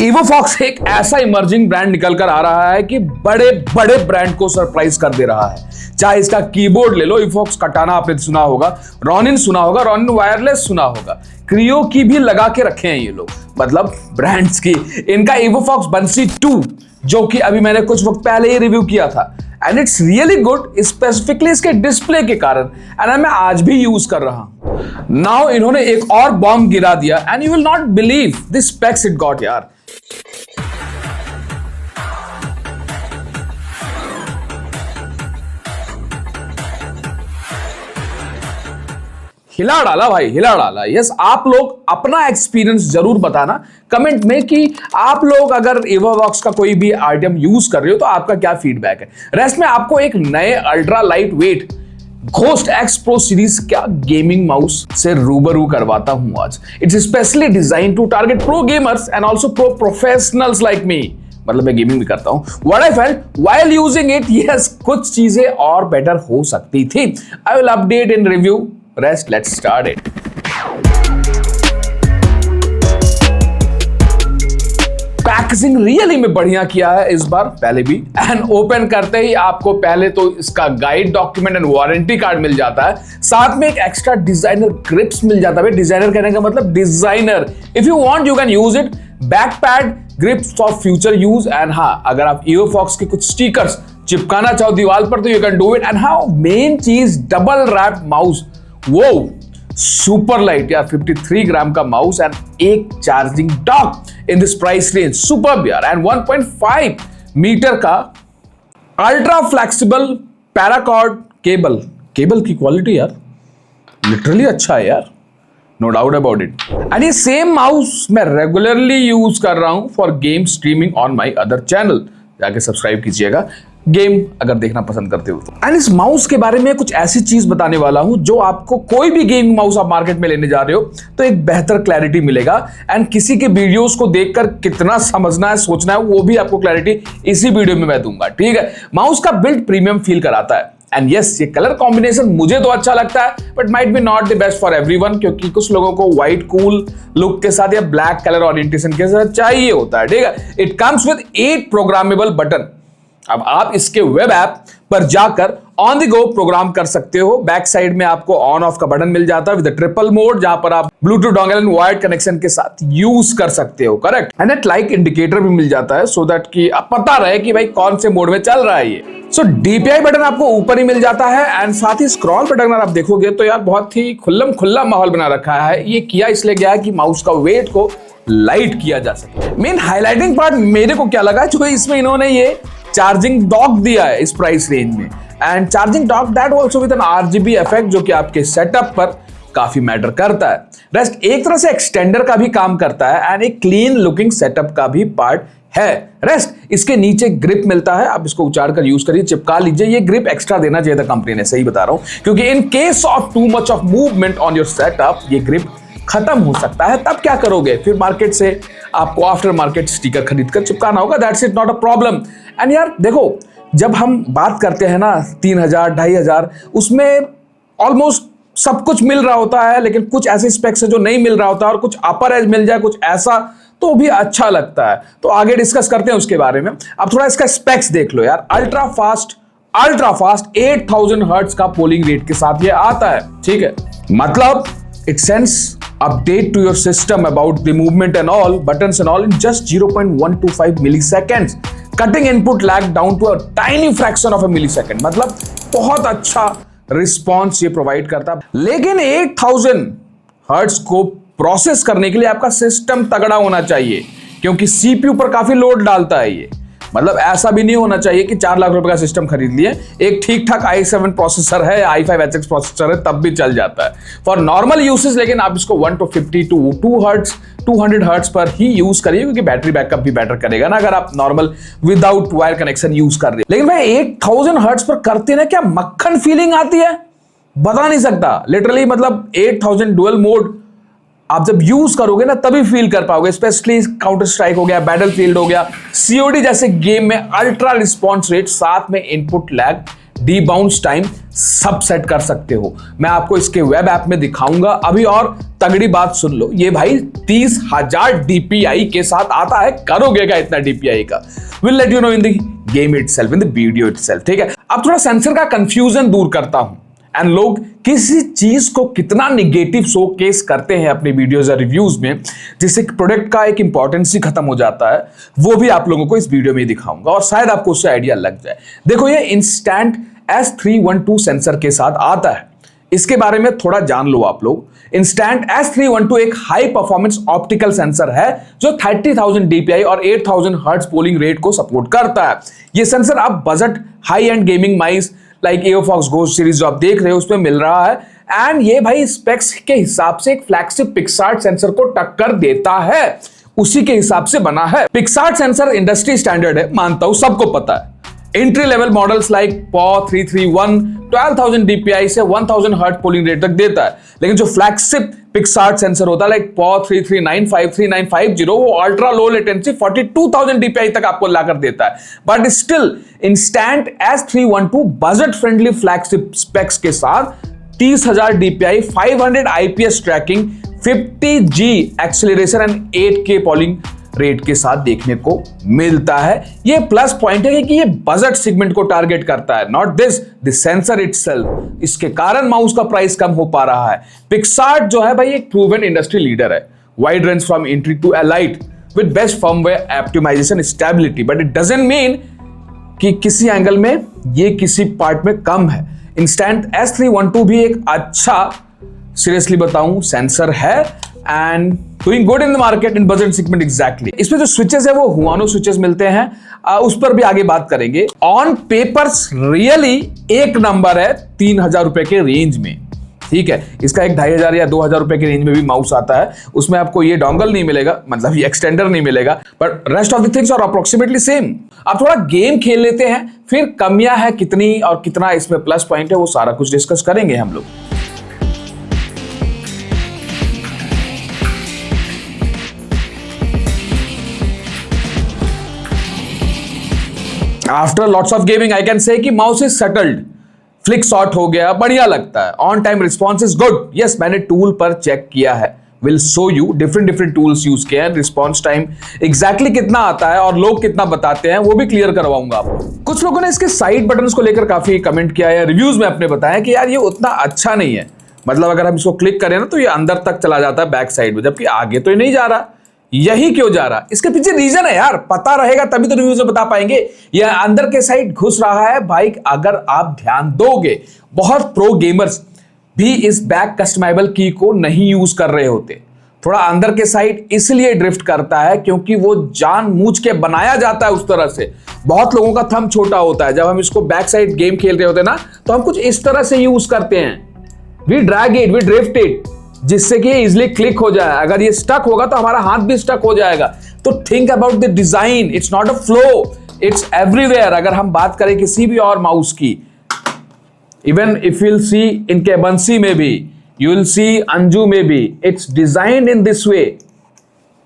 EvoFox एक ऐसा emerging brand निकल कर आ रहा है कि बड़े बड़े ब्रांड को सरप्राइज कर दे रहा है। चाहे इसका कीबोर्ड ले लो, EvoFox Katana आपने सुना होगा, Ronin सुना होगा, Ronin वायरलेस सुना होगा, क्रियो की भी लगा के रखे हैं ये लोग, मतलब ब्रांड्स की। इनका EvoFox बंसी 2 जो कि अभी मैंने कुछ वक्त पहले ही रिव्यू किया था, and it's really good, specifically इसके डिस्प्ले के कारण, एंड मैं आज भी यूज कर रहा हूं। नाउ इन्होंने एक और बॉम्ब गिरा दिया, and you will not believe the specs it got यार। हिला डाला भाई, हिला डाला। यस, आप लोग अपना एक्सपीरियंस जरूर बताना कमेंट में कि आप लोग अगर EvoFox का कोई भी आइटम यूज कर रहे हो तो आपका क्या फीडबैक है। रेस्ट में आपको एक नए ultra light weight Ghost X Pro series क्या गेमिंग माउस से रूबरू करवाता हूं आज। It's specially design to target pro gamers and also pro professionals like me, मतलब मैं गेमिंग भी करता हूं। What I felt while using it, yes कुछ चीजें और बेटर हो सकती थी। I will update in review. Rest, let's start it. Packaging really में बढ़िया किया है इस बार, पहले भी, एंड ओपन करते ही आपको पहले तो इसका guide document and warranty card मिल जाता है, साथ में एक एक्स्ट्रा डिजाइनर ग्रिप्स मिल जाता है। डिजाइनर कहने का मतलब designer, if you want you can use it, back pad grips for future use, and हाँ अगर आप EvoFox के कुछ स्टिकर्स चिपकाना चाहो दीवार पर तो you can do it. And हाँ मेन चीज, डबल रैप माउस, वो सुपर लाइट यार, 53 ग्राम का माउस एंड एक charging dock in this price range, super यार। एंड 1.5 मीटर का अल्ट्रा फ्लेक्सिबल पैराकॉर्ड केबल की क्वालिटी यार लिटरली अच्छा है यार, no doubt about it. And ये सेम माउस मैं रेगुलरली यूज कर रहा हूं for game streaming on my other channel, जाके सब्सक्राइब कीजिएगा गेम अगर देखना पसंद करते हो तो। एंड इस माउस के बारे में कुछ ऐसी चीज बताने वाला हूं जो आपको कोई भी गेमिंग माउस आप मार्केट में लेने जा रहे हो तो एक बेहतर क्लैरिटी मिलेगा, एंड किसी के वीडियोस को देखकर कितना समझना है सोचना है वो भी आपको क्लैरिटी इसी वीडियो में मैं दूंगा, ठीक है। माउस का बिल्ड प्रीमियम फील कराता है, एंड यस ये कलर कॉम्बिनेशन मुझे तो अच्छा लगता है, but might be not the best for everyone, क्योंकि कुछ लोगों को व्हाइट कूल लुक के साथ या ब्लैक कलर ओरिएंटेशन के साथ चाहिए होता है, ठीक है। It comes with 8 programmable button. अब आप इसके वेब ऐप पर जाकर ऑन द गो प्रोग्राम कर सकते हो। बैक साइड में आपको ऑन ऑफ का बटन मिल जाता है विद ट्रिपल मोड, जहां पर आप Bluetooth dongle and wired connection के साथ यूज कर सकते हो, करेक्ट। एंड एक लाइक इंडिकेटर भी मिल जाता है सो दैट कि आप पता रहे कि भाई कौन से मोड में चल रहा है ये। सो DPI बटन आपको ऊपर ही मिल जाता है, एंड साथ ही स्क्रॉल बटन अगर आप देखोगे तो यार बहुत ही खुल्लम खुल्ला माहौल बना रखा है। ये किया इसलिए गया है कि माउस का वेट को लाइट किया जा सके। मेन हाईलाइटिंग पार्ट मेरे को क्या लगा, जो इसमें इन्होंने ये चार्जिंग डॉक दिया है इस प्राइस रेंज में, and charging dock that also with an RGB effect जो कि आपके सेटअप पर काफी मैटर करता है। रेस्ट एक तरह से एक्सटेंडर का भी काम करता है, एंड एक क्लीन लुकिंग सेटअप का भी पार्ट है। रेस्ट इसके नीचे ग्रिप मिलता है, आप इसको उचाड़ कर यूज करिए, चिपका लीजिए। ये ग्रिप एक्स्ट्रा देना चाहिए था कंपनी ने, सही बता रहा हूं, क्योंकि in case of too much of movement on your setup ये ग्रिप खत्म हो सकता है। तब क्या करोगे, फिर मार्केट से आपको आफ्टर मार्केट स्टिकर खरीद कर चिपकाना होगा, that's it, not a problem. And यार देखो, जब हम बात करते हैं ना 3000 2500, उसमें ऑलमोस्ट सब कुछ मिल रहा होता है, लेकिन कुछ ऐसे स्पेक्स है जो नहीं मिल रहा होता है, और कुछ अपर एज मिल जाए कुछ ऐसा तो भी अच्छा लगता है। तो आगे डिस्कस करते हैं उसके बारे में। अब थोड़ा इसका स्पेक्स देख लो यार। अल्ट्रा फास्ट 8000 हर्ट्ज का पोलिंग रेट के साथ ये आता है, ठीक है। मतलब it sends update to your system about the movement and all buttons and all in just 0.125 milliseconds, cutting input lag down to a tiny fraction of a millisecond। मतलब बहुत अच्छा रिस्पॉन्स ये प्रोवाइड करता है। लेकिन 8000 हर्ट्ज को process करने के लिए आपका सिस्टम तगड़ा होना चाहिए, क्योंकि CPU पर काफी लोड डालता है ये। मतलब ऐसा भी नहीं होना चाहिए कि 4 लाख रुपए का सिस्टम खरीद लिए, एक ठीक ठाक i7 प्रोसेसर है, i5 प्रोसेसर है, तब भी चल जाता है फॉर नॉर्मल यूसेज। लेकिन आप इसको 150 to 200 हर्ट्ज पर ही यूज करिए, क्योंकि बैटरी बैकअप भी बेटर करेगा ना अगर आप normal without wire connection use कर रहे हैं। लेकिन भाई 8000 हर्ट्ज पर करते ना क्या मक्खन फीलिंग आती है, बता नहीं सकता लिटरली। मतलब 8000 डुअल मोड आप जब यूज करोगे ना तभी फील कर पाओगे, स्पेशली काउंटर स्ट्राइक हो गया, बैटलफील्ड हो गया, COD जैसे गेम में अल्ट्रा रिस्पॉन्स रेट, साथ में इनपुट लैग डीबाउंस टाइम सब सेट कर सकते हो। मैं आपको इसके वेब ऐप में दिखाऊंगा अभी। और तगड़ी बात सुन लो, ये भाई 30,000 DPI के साथ आता है। करोगे क्या इतना DPI का? Will let you know in the game itself, in the video itself. ठीक है, अब थोड़ा सेंसर का कंफ्यूजन दूर करता हूं। एंड लोग किसी चीज को कितना निगेटिव शोकेस करते हैं अपनी वीडियोस या रिव्यूज में, जिससे प्रोडक्ट का एक इंपॉर्टेंस ही खत्म हो जाता है, वो भी आप लोगों को इस वीडियो में दिखाऊंगा और शायद आपको उससे आइडिया लग जाए। देखो, ये इंस्टेंट S312 सेंसर के साथ आता है, इसके बारे में थोड़ा जान लो आप लोग। इंस्टेंट S312 एक हाई परफॉर्मेंस ऑप्टिकल सेंसर है जो 30,000 DPI और 8,000 हर्ट्ज पोलिंग रेट को सपोर्ट करता है। ये सेंसर आप budget high and gaming mice like EOFOX GO series जो आप देख रहे हो उसमें मिल रहा है। एंड ये भाई स्पेक्स के हिसाब से एक फ्लैगशिप पिक्सार्ट सेंसर को टक्कर देता है, उसी के हिसाब से बना है। पिक्सार्ट सेंसर इंडस्ट्री स्टैंडर्ड है, मानता हूं, सबको पता है। Entry level models like PAW 331 12,000 DPI से 1,000 हर्ट्ज पोलिंग रेट तक देता है। लेकिन जो फ्लैगशिप पिक्सार्ट सेंसर होता है लाइक PAW 339 53950 वो अल्ट्रा लो लेटेंसी 42,000 DPI तक आपको लाकर देता है। But still instant S312 budget friendly flagship specs के साथ 30,000 DPI 500 IPS tracking 50G acceleration and 8K polling rate के साथ देखने को मिलता है। ये प्लस पॉइंट है कि ये बजट सेगमेंट को टारगेट करता है, नॉट द सेंसर इटसेल्फ। इसके कारण माउस का प्राइस कम हो पा रहा है। पिक्सार्ट जो है भाई एक प्रूवन इंडस्ट्री लीडर है, wide range from entry to elite with best firmware optimisation stability, but it doesn't mean कि किसी एंगल में ये किसी पार्ट में कम है। इंस्टेंट S312 भी एक अच्छा, सीरियसली बताऊं, सेंसर है and doing good in the market in budget segment exactly. इसमें जो स्विचेस है वो हुआनो स्विचेस मिलते हैं, उस पर भी आगे बात करेंगे। ऑन पेपर्स रियली एक नंबर है 3,000 रुपए के रेंज में। ठीक है, इसका एक 2,500 या 2,000 रुपए के रेंज में भी माउस आता है, उसमें आपको ये डोंगल नहीं मिलेगा, मतलब ये एक्सटेंडर नहीं मिलेगा, but rest of the things are approximately same. आप थोड़ा गेम खेल लेते हैं, फिर कमियां है कितनी और कितना इसमें प्लस पॉइंट है वो सारा कुछ डिस्कस करेंगे हम लोग। After lots of gaming I can say कि mouse is settled, flick shot हो गया, बढ़िया लगता है। On time response is good. Yes, मैंने टूल पर चेक किया है, will show you different tools use किए हैं। रिस्पॉन्स टाइम एग्जैक्टली कितना आता है और लोग कितना बताते हैं वो भी क्लियर करवाऊंगा आपको। कुछ लोगों ने इसके साइड बटन्स को लेकर काफी कमेंट किया है, रिव्यूज में अपने बताया कि यार ये उतना अच्छा नहीं है, मतलब अगर हम इसको क्लिक करें ना तो ये अंदर तक चला जाता है बैक साइड में, जबकि आगे तो ये नहीं जा रहा। यही क्यों जा रहा? इसके पीछे रीजन है यार, पता रहेगा तभी तो रिव्यूज में बता पाएंगे। ये अंदर के साइड घुस रहा है भाई, अगर आप ध्यान दोगे। बहुत प्रो गेमर्स भी इस बैक कस्टमाइजेबल की को नहीं यूज कर रहे होते। थोड़ा अंदर के साइड इसलिए ड्रिफ्ट करता है क्योंकि वो जानबूझ के बनाया जाता है उस तरह से। बहुत लोगों का थंब छोटा होता है, जब हम इसको बैक साइड गेम खेल रहे होते हैं ना तो हम कुछ इस तरह से यूज करते हैं, we drag it, we drift it, जिससे कि इजिली क्लिक हो जाए। अगर ये स्टक होगा तो हमारा हाथ भी स्टक हो जाएगा। तो think about the design, it's not a flow, it's everywhere. अगर हम बात करें किसी भी और माउस की, even if you will see इनके बंसी में भी, यू विल सी अंजू में भी, it's designed in this way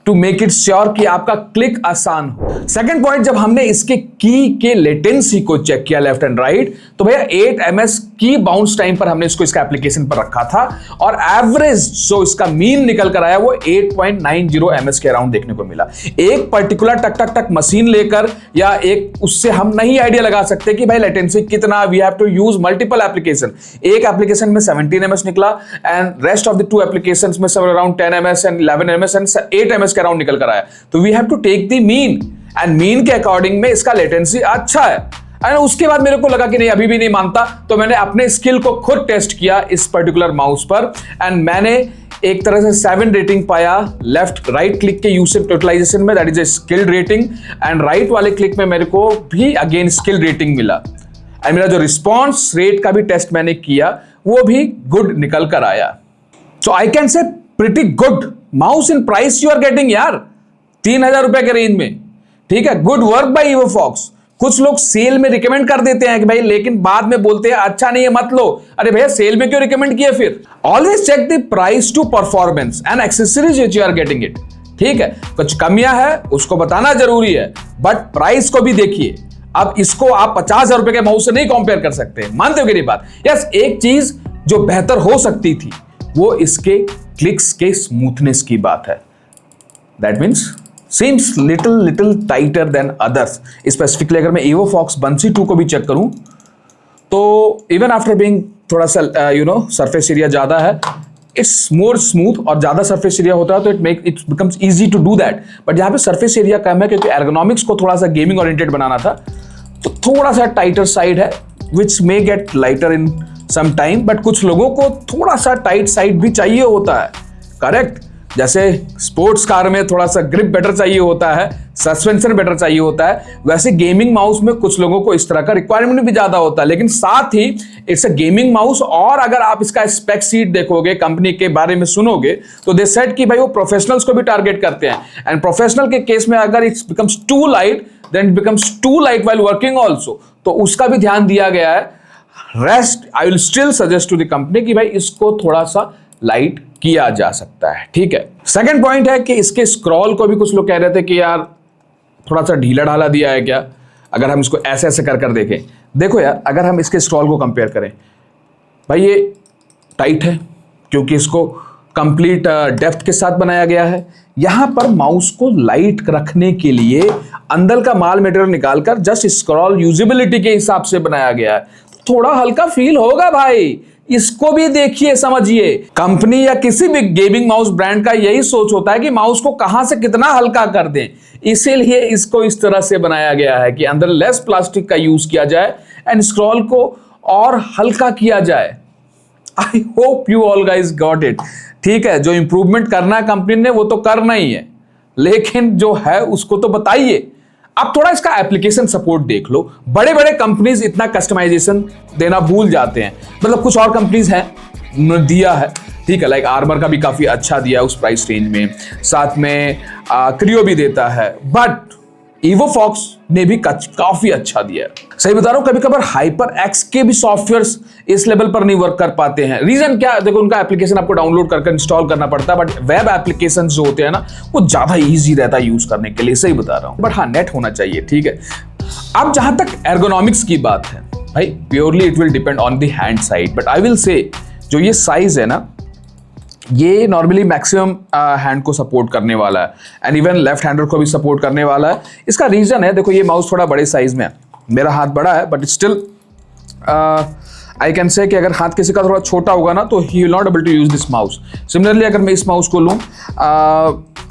to make it sure कि आपका क्लिक आसान हो। सेकंड पॉइंट, जब हमने इसके की के लेटेंसी को चेक किया लेफ्ट एंड राइट, तो भैया 8 ms की बाउंस टाइम पर हमने इसको इसका एप्लीकेशन पर रखा था और एवरेज जो इसका मीन निकल कर आया वो 8.90 ms के अराउंड देखने को मिला। एक पर्टिकुलर टक टक टक मशीन लेकर या एक उससे हम नहीं आइडिया लगा सकते कि भाई लेटेंसी कितना, we have to use multiple application. एक एप्लीकेशन में 17 ms निकला and rest of the 2 applications में सब around 10 ms and 11 ms and 8 ms के अराउंड निकल कर आया। तो we have to take the mean and mean के अकॉर्डिंग में इसका लेटेंसी अच्छा है। एंड उसके बाद मेरे को लगा कि नहीं, अभी भी नहीं मानता, तो मैंने अपने स्किल को खुद टेस्ट किया इस पर्टिकुलर माउस पर एंड मैंने एक तरह से 7 रेटिंग पाया लेफ्ट राइट क्लिक के यूसेज टोटलाइजेशन में, that is a skilled rating, and right वाले क्लिक में मेरे को भी अगेन स्किल्ड रेटिंग मिला। एंड मेरा जो रिस्पॉन्स रेट का भी टेस्ट मैंने किया वो भी गुड निकल कर आया। So I can say pretty good mouse in price you are getting यार, 3,000 रुपए के रेंज में। ठीक है, गुड वर्क बाय EOFOX। कुछ लोग सेल में रिकमेंड कर देते हैं कि भाई, लेकिन बाद में बोलते हैं अच्छा नहीं है मत लो। अरे भैया, सेल में क्यों रिकमेंड किया फिर? Always check the price to performance and accessories which you are getting it. ठीक है, कुछ कमियां है उसको बताना जरूरी है, बट प्राइस को भी देखिए। अब इसको आप 50,000 रुपए के माउस से नहीं कंपेयर कर सकते, मानते हो कि नहीं बात? यस, एक चीज जो बेहतर हो सकती थी वो इसके क्लिक्स के स्मूथनेस की बात है। That means seems little tighter than others। Specifically अगर मैं EvoFox Bunsee 2 को भी चेक करूं तो इवन आफ्टर बीइंग थोड़ा सा सरफेस एरिया ज्यादा है, इट्स मोर स्मूथ, और ज्यादा सरफेस एरिया होता है तो it becomes easy to do that. But यहाँ पे सरफेस एरिया कम है क्योंकि एर्गोनॉमिक्स को थोड़ा सा गेमिंग ओरिएंटेड बनाना था, तो थोड़ा सा टाइटर साइड है which may get lighter in some time. But कुछ लोगों को थोड़ा सा टाइट साइड भी चाहिए होता है, करेक्ट? जैसे स्पोर्ट्स कार में थोड़ा सा ग्रिप बेटर चाहिए होता है, सस्पेंशन बेटर चाहिए होता है, वैसे गेमिंग माउस में कुछ लोगों को इस तरह का रिक्वायरमेंट भी ज्यादा होता है। लेकिन साथ ही इट्स अ गेमिंग माउस, और अगर आप इसका स्पेक शीट देखोगे, कंपनी के बारे में सुनोगे, तो दे सेड कि भाई वो प्रोफेशनल्स को भी टारगेट करते हैं, एंड प्रोफेशनल के केस में अगर it's becomes too light then it becomes too light while working also, तो उसका भी ध्यान दिया गया है। Rest I will still suggest to the company कि भाई इसको थोड़ा सा लाइट किया जा सकता है, ठीक है। सेकंड पॉइंट है कि इसके स्क्रॉल को भी कुछ लोग कह रहे थे कि यार थोड़ा सा ढीला ढाला दिया है क्या, अगर हम इसको ऐसे ऐसे कर देखें। देखो यार, अगर हम इसके स्क्रॉल को कंपेयर करें, भाई ये टाइट है क्योंकि इसको कंप्लीट डेप्थ के साथ बनाया गया है। यहां पर माउस को लाइट रखने के लिए अंदर का माल मटेरियल निकालकर जस्ट स्क्रॉल यूजेबिलिटी के हिसाब से बनाया गया है, थोड़ा हल्का फील होगा भाई, इसको भी देखिए समझिए। कंपनी या किसी भी गेमिंग माउस ब्रांड का यही सोच होता है कि माउस को कहां से कितना हल्का कर दें, इसीलिए इसको इस तरह से बनाया गया है कि अंदर लेस प्लास्टिक का यूज किया जाए एंड स्क्रॉल को और हल्का किया जाए। I hope you all guys got it. ठीक है, जो इंप्रूवमेंट करना है कंपनी ने वो तो करना ही है, लेकिन जो है उसको तो बताइए। अब थोड़ा इसका एप्लीकेशन सपोर्ट देख लो। बड़े बड़े कंपनीज इतना कस्टमाइजेशन देना भूल जाते हैं, मतलब कुछ और कंपनीज हैं दिया है, ठीक है, लाइक आर्मर का भी काफी अच्छा दिया है उस प्राइस रेंज में, साथ में क्रियो भी देता है, बट EvoFox ने भी काफी अच्छा दिया है। सही बता रहा हूं, कभी कभार HyperX के भी सॉफ्टवेयर्स इस लेवल पर नहीं वर्क कर पाते हैं। रीजन क्या? देखो, उनका एप्लीकेशन आपको डाउनलोड करके इंस्टॉल करना पड़ता है, बट वेब एप्लीकेशन जो होते हैं ना, वो ज्यादा इजी रहता है यूज करने के लिए। सही बता रहा हूं, बट हाँ, नेट होना चाहिए, ठीक है। अब जहां तक एर्गोनॉमिक्स की बात है, भाई purely it will depend on the hand side, but I will say जो ये साइज है ना, ये नॉर्मली मैक्सिमम हैंड को सपोर्ट करने वाला है, एंड इवन लेफ्ट हैंडर को भी सपोर्ट करने वाला है। इसका रीजन है, देखो ये माउस थोड़ा बड़े साइज में है, मेरा हाथ बड़ा है, but still I can say कि अगर हाथ किसी का थोड़ा छोटा होगा ना, तो he will not able to use this mouse. Similarly अगर मैं इस माउस को लूँ,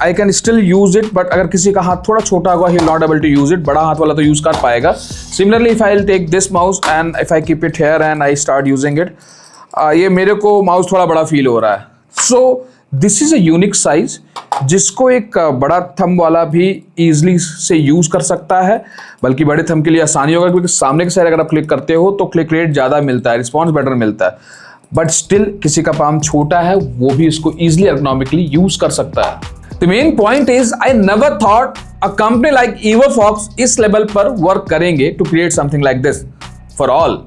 I can still use it, but अगर किसी का हाथ थोड़ा छोटा होगा, he will not able to use it. बड़ा हाथ वाला तो यूज कर पाएगा। Similarly if I will take this mouse and if I keep it here and I start using it, ये मेरे को माउस थोड़ा बड़ा फील हो रहा है। So this is a unique size जिसको एक बड़ा थंब वाला भी इजीली से यूज कर सकता है, बल्कि बड़े थंब के लिए आसानी होगा क्योंकि सामने के साइड अगर आप क्लिक करते हो तो क्लिक रेट ज्यादा मिलता है, रिस्पॉन्स बेटर मिलता है। बट स्टिल किसी का पाम छोटा है, वो भी इसको इजीली एर्गोनॉमिकली यूज कर सकता है। The main point is I never thought a company like EvoFox इस लेवल पर वर्क करेंगे to create something like this for all.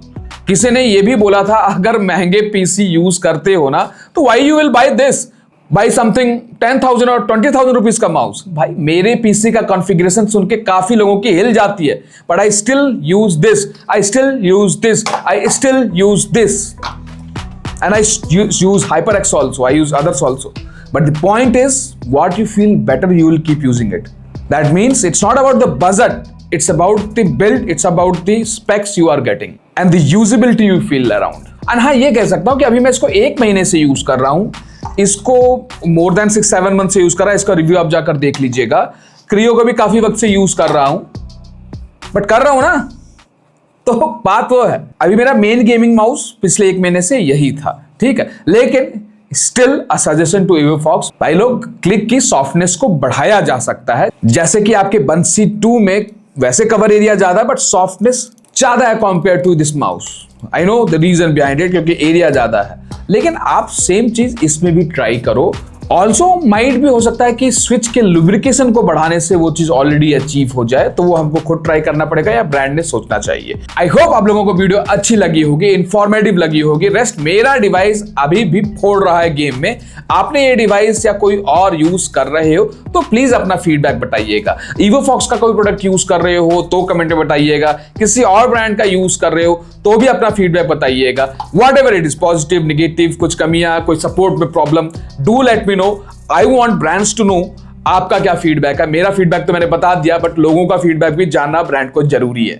किसी ने यह भी बोला था, अगर महंगे पीसी यूज करते हो ना, तो why you will buy this, buy something 10,000 और 20,000 रुपीज का माउस। भाई मेरे पीसी का कॉन्फ़िगरेशन सुन के काफी लोगों की हिल जाती है, but I still use this, I still use this, I still use this, and I use HyperX also, I use others also. But the point is, what you feel better, you will keep using it. That means it's not about the budget, it's about the build, it's about the specs you are getting and the usability you feel around. And हाँ, ये कह सकता हूँ कि अभी मैं इसको 1 महीने से यूज कर रहा हूँ, इसको मोर देन 6-7 मंथ से यूज कर रहा है। इसका रिव्यू आप जाकर देख लीजिएगा। क्रियो को भी काफी वक्त से यूज कर रहा हूं, बट कर रहा हूं ना, तो बात वो है। अभी मेरा मेन गेमिंग माउस पिछले 1 महीने से यही था, ठीक है, लेकिन still a suggestion to EvoFox, भाई लोग क्लिक की सॉफ्टनेस को बढ़ाया जा सकता है। जैसे कि आपके बंसी 2 में वैसे कवर एरिया ज्यादा है, बट सॉफ्टनेस ज्यादा है compare to this mouse. I know the reason behind it, क्योंकि एरिया ज्यादा है, लेकिन आप सेम चीज इसमें भी ट्राई करो ऑल्सो माइट भी हो सकता है कि स्विच के लुब्रिकेशन को बढ़ाने से वो चीज ऑलरेडी अचीव हो जाए, तो वो हमको खुद ट्राई करना पड़ेगा या ब्रांड ने सोचना चाहिए। आई होप आप लोगों को वीडियो अच्छी लगी होगी, इंफॉर्मेटिव लगी होगी। रेस्ट मेरा डिवाइस अभी भी फोड़ रहा है गेम में। आपने ये डिवाइस या कोई और यूज कर रहे हो तो प्लीज अपना फीडबैक बताइएगा। EvoFox का कोई प्रोडक्ट यूज कर रहे हो तो कमेंट में बताइएगा। किसी और ब्रांड का यूज कर रहे हो तो भी अपना फीडबैक बताइएगा। Whatever it is, positive, negative, कुछ कमियां, कोई सपोर्ट में problem, do let me know. I want brands to know आपका क्या फीडबैक है। मेरा फीडबैक तो मैंने बता दिया, बट लोगों का फीडबैक भी जानना ब्रांड को जरूरी है।